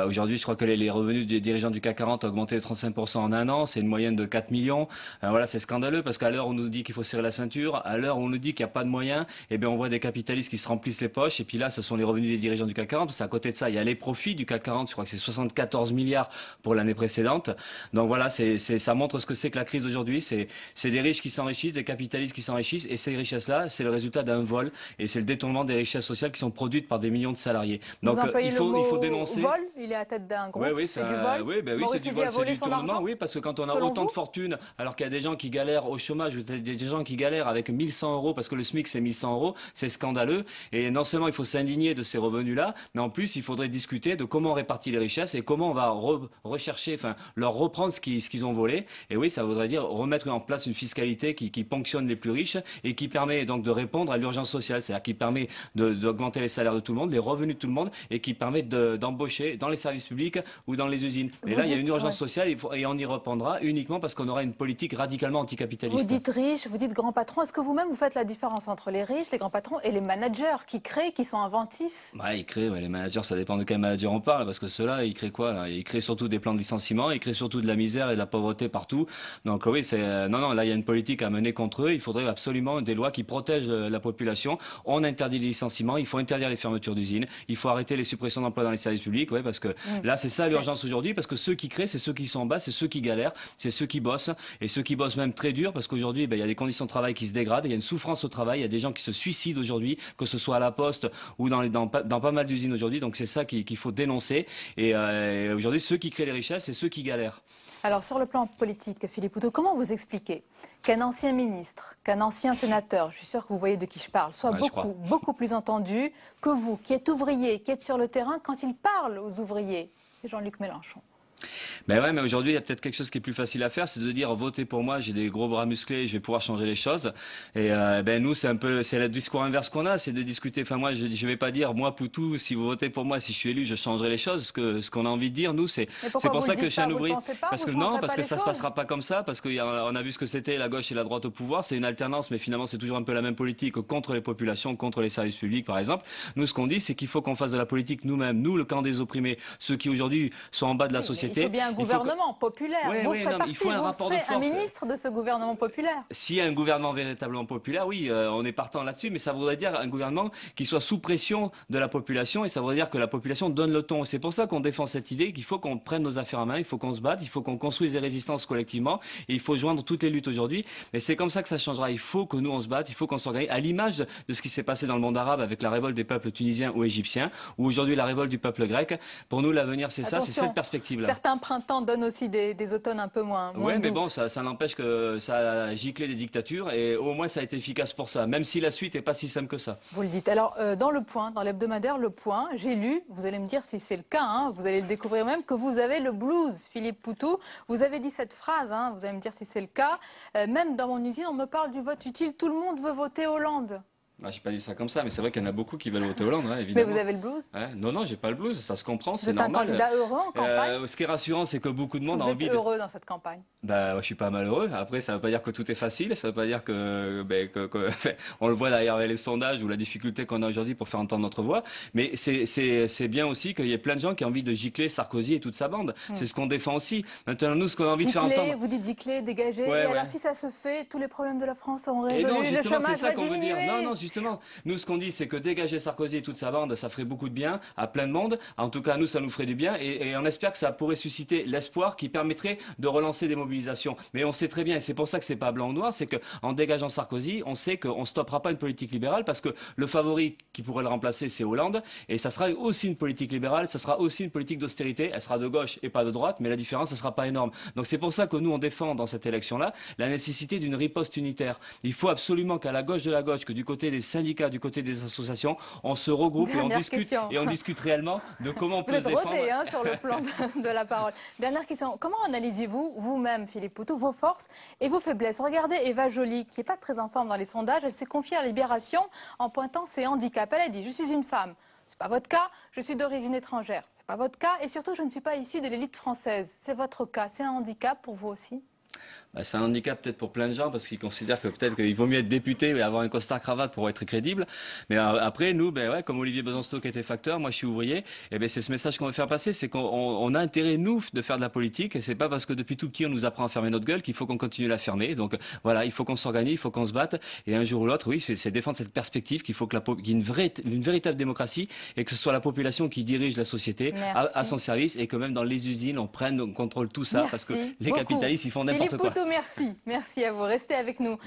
Aujourd'hui, je crois que les revenus des dirigeants du CAC 40 ont augmenté de 35% en un an. C'est une moyenne de 4 millions. Voilà, c'est scandaleux parce qu'à l'heure où on nous dit qu'il faut serrer la ceinture, à l'heure où on nous dit qu'il n'y a pas de moyens, eh bien on voit des capitalistes qui se remplissent les poches. Et puis là, ce sont les revenus des dirigeants du CAC 40. Parce qu'à côté de ça, il y a les profits du CAC 40. Je crois que c'est 74 milliards pour l'année précédente. Donc voilà, ça montre ce que c'est que la crise aujourd'hui. C'est des riches qui s'enrichissent, des capitalistes qui s'enrichissent. Et ces richesses-là, c'est le résultat d'un vol. Et c'est le détournement des richesses sociales qui sont produites par des millions de salariés. Donc il faut dénoncer. Vol, il est à tête d'un groupe, c'est du vol. Oui, c'est du vol, c'est du tournement. Oui, parce que quand on a autant de fortune, alors qu'il y a des gens qui galèrent au chômage, des gens qui galèrent avec 1100 € parce que le SMIC c'est 1100 €, c'est scandaleux. Et non seulement il faut s'indigner de ces revenus-là, mais en plus il faudrait discuter de comment on répartit les richesses et comment on va rechercher, leur reprendre ce qu'ils ont volé. Et oui, ça voudrait dire remettre en place une fiscalité qui ponctionne les plus riches et qui permet donc de répondre à l'urgence sociale, c'est-à-dire qui permet d'augmenter les salaires de tout le monde, les revenus de tout le monde, et qui permet d'embaucher dans les services publics ou dans les usines. Mais là, il y a une urgence sociale et on y répondra uniquement parce qu'on aura une politique radicalement anticapitaliste. Vous dites riches, vous dites grands patrons. Est-ce que vous-même, vous faites la différence entre les riches, les grands patrons et les managers qui créent, qui sont inventifs? Ils créent, les managers, ça dépend de quel manager on parle, parce que ceux-là, ils créent quoi là? Ils créent surtout des plans de licenciement, ils créent surtout de la misère et de la pauvreté partout. Donc oui, non, là, il y a une politique à mener contre eux. Il faudrait absolument des lois qui protègent la population. On interdit les licenciements, il faut interdire les fermetures d'usines, il faut arrêter les suppressions d'emplois dans les services publics, parce que là c'est ça l'urgence aujourd'hui, parce que ceux qui créent, c'est ceux qui sont en bas, c'est ceux qui galèrent, c'est ceux qui bossent, et ceux qui bossent même très dur, parce qu'aujourd'hui il y a des conditions de travail qui se dégradent, il y a une souffrance au travail, il y a des gens qui se suicident aujourd'hui, que ce soit à la Poste ou dans pas mal d'usines aujourd'hui, donc c'est ça qu'il faut dénoncer, et aujourd'hui ceux qui créent les richesses, c'est ceux qui galèrent. Alors sur le plan politique, Philippe Poutou, comment vous expliquez qu'un ancien ministre, qu'un ancien sénateur, je suis sûr que vous voyez de qui je parle, soit beaucoup plus entendu que vous, qui êtes ouvrier, qui êtes sur le terrain, quand il parle aux ouvriers? C'est Jean-Luc Mélenchon. Mais aujourd'hui, il y a peut-être quelque chose qui est plus facile à faire, c'est de dire votez pour moi, j'ai des gros bras musclés, je vais pouvoir changer les choses. Et nous, c'est le discours inverse qu'on a, c'est de discuter. Enfin moi, je vais pas dire moi Poutou, si vous votez pour moi, si je suis élu, je changerai les choses. Ce qu'on a envie de dire, nous, c'est pour ça que je suis un ouvrier. Parce que ça se passera pas comme ça, parce qu'on a vu ce que c'était la gauche et la droite au pouvoir. C'est une alternance, mais finalement, c'est toujours un peu la même politique contre les populations, contre les services publics, par exemple. Nous, ce qu'on dit, c'est qu'il faut qu'on fasse de la politique nous-mêmes, nous, le camp des opprimés, ceux qui aujourd'hui sont en bas de la société. Il faut bien un gouvernement populaire. Vous ferez partie, il faut un rapport de force. Un ministre de ce gouvernement populaire. S'il y a un gouvernement véritablement populaire, oui, on est partant là-dessus, mais ça voudrait dire un gouvernement qui soit sous pression de la population, et ça voudrait dire que la population donne le ton. C'est pour ça qu'on défend cette idée qu'il faut qu'on prenne nos affaires en main, il faut qu'on se batte, il faut qu'on construise des résistances collectivement, et il faut joindre toutes les luttes aujourd'hui. Mais c'est comme ça que ça changera. Il faut que nous on se batte, il faut qu'on s'organise, à l'image de ce qui s'est passé dans le monde arabe avec la révolte des peuples tunisiens ou égyptiens, ou aujourd'hui la révolte du peuple grec. Pour nous, l'avenir, c'est ça, c'est cette perspective-là. Certains printemps donnent aussi des automnes un peu moins oui, mais bon, ça n'empêche que ça a giclé des dictatures, et au moins ça a été efficace pour ça, même si la suite n'est pas si simple que ça. Vous le dites. Alors, dans Le Point, dans l'hebdomadaire Le Point, j'ai lu, vous allez me dire si c'est le cas, vous allez le découvrir même, que vous avez le blues, Philippe Poutou. Vous avez dit cette phrase, vous allez me dire si c'est le cas. Même dans mon usine, on me parle du vote utile, tout le monde veut voter Hollande. J'ai pas dit ça comme ça, mais c'est vrai qu'il y en a beaucoup qui veulent voter Hollande, évidemment. Mais vous avez le blues? Non, j'ai pas le blues, ça se comprend, c'est normal. Vous êtes un candidat heureux en campagne? Ce qui est rassurant, c'est que beaucoup de monde a envie de... Vous êtes heureux dans cette campagne? Je suis pas malheureux. Après, ça veut pas dire que tout est facile, ça veut pas dire que on le voit derrière les sondages ou la difficulté qu'on a aujourd'hui pour faire entendre notre voix. Mais c'est bien aussi qu'il y ait plein de gens qui ont envie de gicler Sarkozy et toute sa bande. C'est ce qu'on défend aussi. Maintenant, nous, ce qu'on a envie de faire entendre... Vous dites gicler, dégager, et alors si ça se fait, tous les problèmes de la France seront résolus, le chômage va diminuer. Non, justement. Nous, ce qu'on dit, c'est que dégager Sarkozy et toute sa bande, ça ferait beaucoup de bien à plein de monde. En tout cas, nous, ça nous ferait du bien, et on espère que ça pourrait susciter l'espoir qui permettrait de relancer des mobilisations. Mais on sait très bien, et c'est pour ça que c'est pas blanc ou noir, c'est qu'en dégageant Sarkozy, on sait qu'on stoppera pas une politique libérale, parce que le favori qui pourrait le remplacer, c'est Hollande, et ça sera aussi une politique libérale, ça sera aussi une politique d'austérité. Elle sera de gauche et pas de droite, mais la différence, ça sera pas énorme. Donc c'est pour ça que nous, on défend dans cette élection-là la nécessité d'une riposte unitaire. Il faut absolument qu'à la gauche de la gauche, que du côté des syndicats, du côté des associations, on se regroupe et on discute réellement de comment on peut se défendre. Vous êtes rodé sur le plan de la parole. Dernière question, comment analysez-vous vous-même, Philippe Poutou, vos forces et vos faiblesses? Regardez Eva Joly, qui n'est pas très en forme dans les sondages, elle s'est confiée à Libération en pointant ses handicaps. Elle a dit « Je suis une femme ». C'est pas votre cas, je suis d'origine étrangère. C'est pas votre cas, et surtout, je ne suis pas issue de l'élite française. C'est votre cas, c'est un handicap pour vous aussi? C'est un handicap peut-être pour plein de gens parce qu'ils considèrent que peut-être qu'il vaut mieux être député et avoir un costard-cravate pour être crédible. Mais après, nous, comme Olivier Besancenot qui était facteur, moi je suis ouvrier, et c'est ce message qu'on veut faire passer, c'est qu'on a intérêt, nous, de faire de la politique. Et c'est pas parce que depuis tout petit on nous apprend à fermer notre gueule qu'il faut qu'on continue à la fermer. Donc voilà, il faut qu'on s'organise, il faut qu'on se batte. Et un jour ou l'autre, oui, c'est défendre cette perspective qu'il faut qu'il y ait une véritable démocratie et que ce soit la population qui dirige la société à son service et que même dans les usines, on contrôle tout ça parce que les capitalistes, ils font n'importe quoi. Merci à vous. Restez avec nous.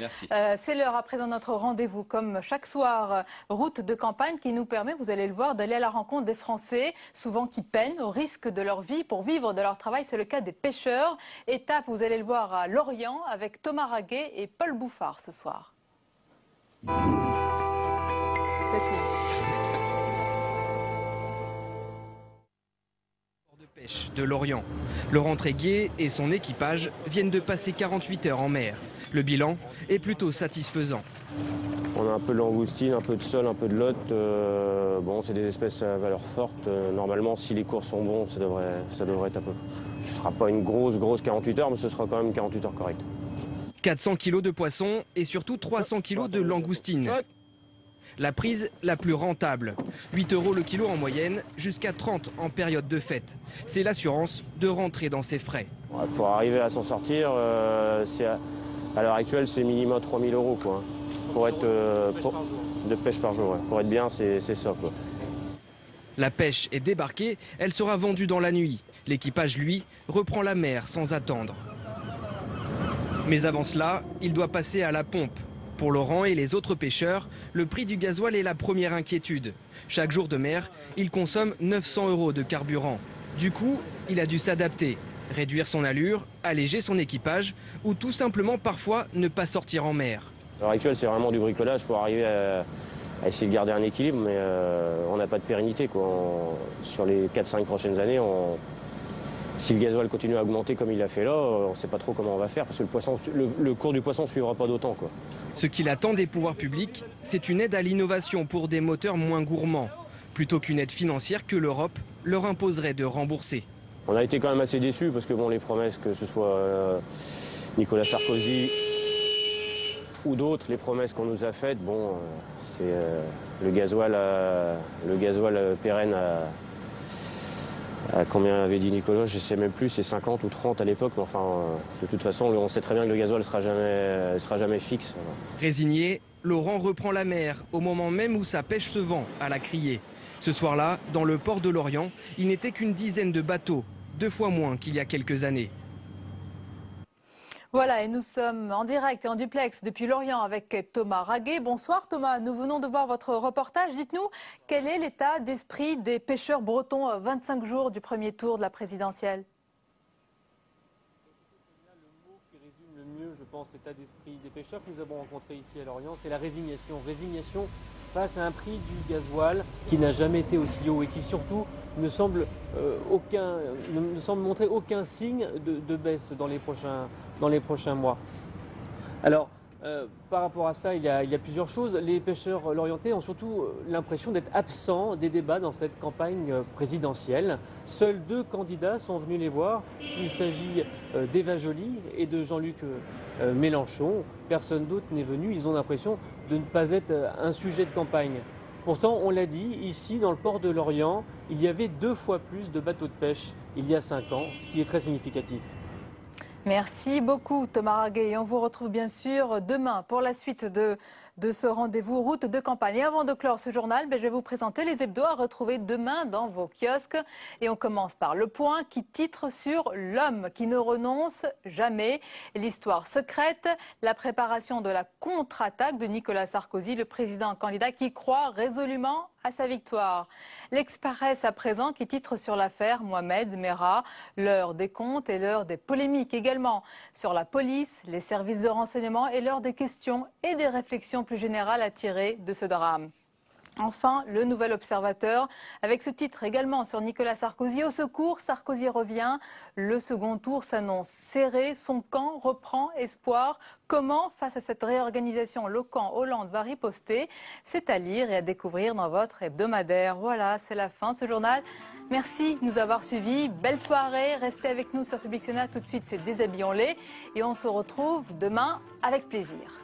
C'est l'heure à présent de notre rendez-vous. Comme chaque soir, route de campagne qui nous permet, vous allez le voir, d'aller à la rencontre des Français, souvent qui peinent au risque de leur vie pour vivre de leur travail. C'est le cas des pêcheurs. Étape, vous allez le voir, à Lorient avec Thomas Raguet et Paul Bouffard ce soir. De Lorient. Laurent Tréguier et son équipage viennent de passer 48 heures en mer. Le bilan est plutôt satisfaisant. On a un peu de langoustine, un peu de sole, un peu de lotte. Bon, c'est des espèces à valeur forte. Normalement, si les cours sont bons, ça devrait être à peu. Ce ne sera pas une grosse 48 heures, mais ce sera quand même 48 heures correctes. 400 kilos de poissons et surtout 300 kilos de langoustine. La prise la plus rentable. 8 € le kilo en moyenne, jusqu'à 30 en période de fête. C'est l'assurance de rentrer dans ses frais. Pour arriver à s'en sortir, à l'heure actuelle, c'est minimum 3 000 € quoi. Pour être de pêche par jour. Ouais. Pour être bien, c'est ça quoi. La pêche est débarquée, elle sera vendue dans la nuit. L'équipage, lui, reprend la mer sans attendre. Mais avant cela, il doit passer à la pompe. Pour Laurent et les autres pêcheurs, le prix du gasoil est la première inquiétude. Chaque jour de mer, il consomme 900 € de carburant. Du coup, il a dû s'adapter, réduire son allure, alléger son équipage ou tout simplement parfois ne pas sortir en mer. À l'heure actuelle, c'est vraiment du bricolage pour arriver à essayer de garder un équilibre, mais on n'a pas de pérennité, quoi. Sur les 4-5 prochaines années, si le gasoil continue à augmenter comme il l'a fait là, on ne sait pas trop comment on va faire, parce que le cours du poisson ne suivra pas d'autant, quoi. Ce qu'il attend des pouvoirs publics, c'est une aide à l'innovation pour des moteurs moins gourmands, plutôt qu'une aide financière que l'Europe leur imposerait de rembourser. On a été quand même assez déçus, parce que bon, les promesses, que ce soit Nicolas Sarkozy ou d'autres, les promesses qu'on nous a faites, bon, c'est le gasoil pérenne à combien avait dit Nicolas, je ne sais même plus, c'est 50 ou 30 à l'époque, mais enfin, de toute façon, on sait très bien que le gasoil ne sera jamais fixe. Résigné, Laurent reprend la mer au moment même où sa pêche se vend à la criée. Ce soir-là, dans le port de Lorient, il n'était qu'une dizaine de bateaux, 2 fois moins qu'il y a quelques années. Voilà, et nous sommes en direct et en duplex depuis Lorient avec Thomas Raguet. Bonsoir Thomas, nous venons de voir votre reportage. Dites-nous, quel est l'état d'esprit des pêcheurs bretons 25 jours du premier tour de la présidentielle? Le mot qui résume le mieux, je pense, l'état d'esprit des pêcheurs que nous avons rencontrés ici à Lorient, c'est la résignation. Résignation face à un prix du gasoil qui n'a jamais été aussi haut et qui surtout ne semble montrer aucun signe de baisse dans les prochains mois. Alors, par rapport à cela, il y a plusieurs choses. Les pêcheurs lorientais ont surtout l'impression d'être absents des débats dans cette campagne présidentielle. Seuls 2 candidats sont venus les voir. Il s'agit d'Eva Joly et de Jean-Luc Mélenchon. Personne d'autre n'est venu. Ils ont l'impression de ne pas être un sujet de campagne. Pourtant, on l'a dit, ici, dans le port de Lorient, il y avait 2 fois plus de bateaux de pêche il y a 5 ans, ce qui est très significatif. Merci beaucoup Thomas Raguet. Et on vous retrouve bien sûr demain pour la suite de ce rendez-vous route de campagne. Et avant de clore ce journal, je vais vous présenter les hebdos à retrouver demain dans vos kiosques. Et on commence par Le Point qui titre sur l'homme qui ne renonce jamais. L'histoire secrète, la préparation de la contre-attaque de Nicolas Sarkozy, le président candidat qui croit résolument à sa victoire. L'Express à présent qui titre sur l'affaire Mohamed Merah, l'heure des comptes et l'heure des polémiques également sur la police, les services de renseignement et l'heure des questions et des réflexions plus générales à tirer de ce drame. Enfin, le Nouvel Observateur, avec ce titre également sur Nicolas Sarkozy. Au secours, Sarkozy revient. Le second tour s'annonce serré. Son camp reprend espoir. Comment, face à cette réorganisation, le camp Hollande va riposter? C'est à lire et à découvrir dans votre hebdomadaire. Voilà, c'est la fin de ce journal. Merci de nous avoir suivis. Belle soirée. Restez avec nous sur Public Sénat. Tout de suite, c'est Déshabillons-les. Et on se retrouve demain avec plaisir.